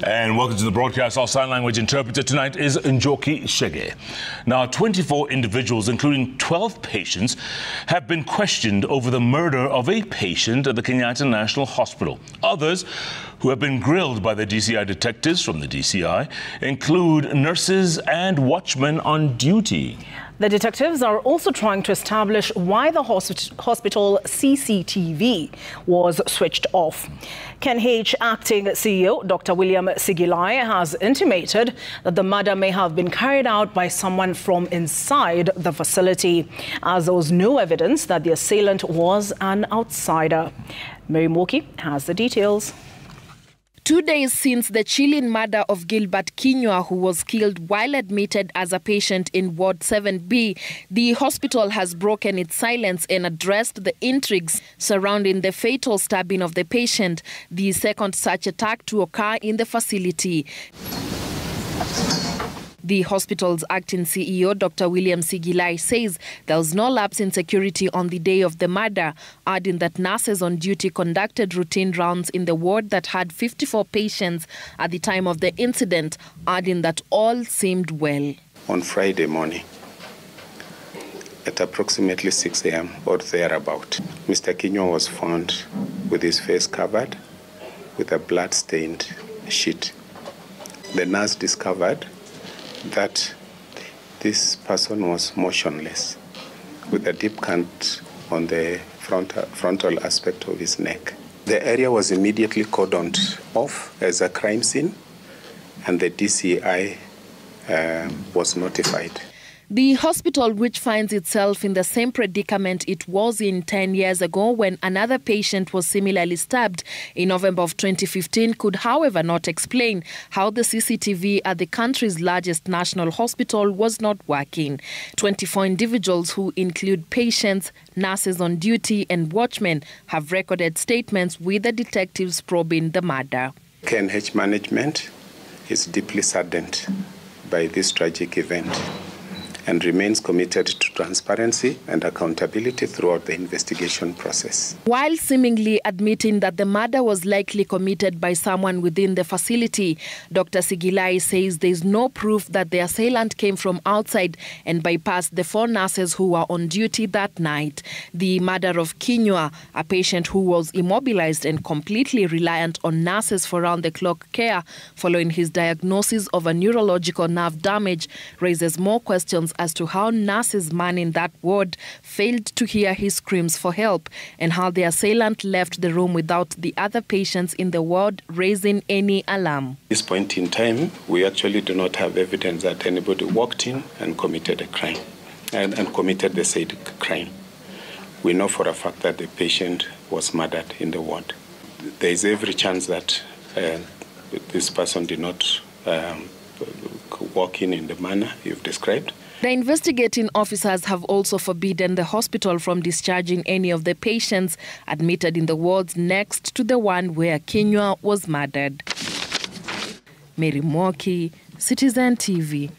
And welcome to the broadcast. Our sign language interpreter tonight is Njoki Shege. Now, 24 individuals, including 12 patients, have been questioned over the murder of a patient at the Kenyatta National Hospital. Others who have been grilled by the DCI detectives from the DCI include nurses and watchmen on duty. The detectives are also trying to establish why the hospital CCTV was switched off. KNH acting CEO Dr. William Sigilai has intimated that the murder may have been carried out by someone from inside the facility, as there was no evidence that the assailant was an outsider. Mary Moki has the details. 2 days since the chilling murder of Gilbert Kinyua, who was killed while admitted as a patient in Ward 7B, the hospital has broken its silence and addressed the intrigues surrounding the fatal stabbing of the patient, the second such attack to occur in the facility. The hospital's acting CEO, Dr. William Sigilai, says there was no lapse in security on the day of the murder, adding that nurses on duty conducted routine rounds in the ward that had 54 patients at the time of the incident, adding that all seemed well. On Friday morning, at approximately 6 a.m. or thereabout, Mr. Kinyua was found with his face covered with a blood-stained sheet. The nurse discovered that this person was motionless with a deep cut on the frontal aspect of his neck. The area was immediately cordoned off as a crime scene, and the DCI was notified. The hospital, which finds itself in the same predicament it was in 10 years ago when another patient was similarly stabbed in November of 2015, could however not explain how the CCTV at the country's largest national hospital was not working. 24 individuals, who include patients, nurses on duty and watchmen, have recorded statements with the detectives probing the murder. KNH management is deeply saddened by this tragic event and remains committed to transparency and accountability throughout the investigation process. While seemingly admitting that the murder was likely committed by someone within the facility, Dr. Sigilai says there is no proof that the assailant came from outside and bypassed the 4 nurses who were on duty that night. The murder of Kinyua, a patient who was immobilized and completely reliant on nurses for round-the-clock care following his diagnosis of a neurological nerve damage, raises more questions as to how nurses manning that ward failed to hear his screams for help, and how the assailant left the room without the other patients in the ward raising any alarm. At this point in time, we actually do not have evidence that anybody walked in and committed a crime, and committed the said crime. We know for a fact that the patient was murdered in the ward. There is every chance that this person did not walk in the manner you've described. The investigating officers have also forbidden the hospital from discharging any of the patients admitted in the wards next to the one where Kinyua was murdered. Mary Moki, Citizen TV.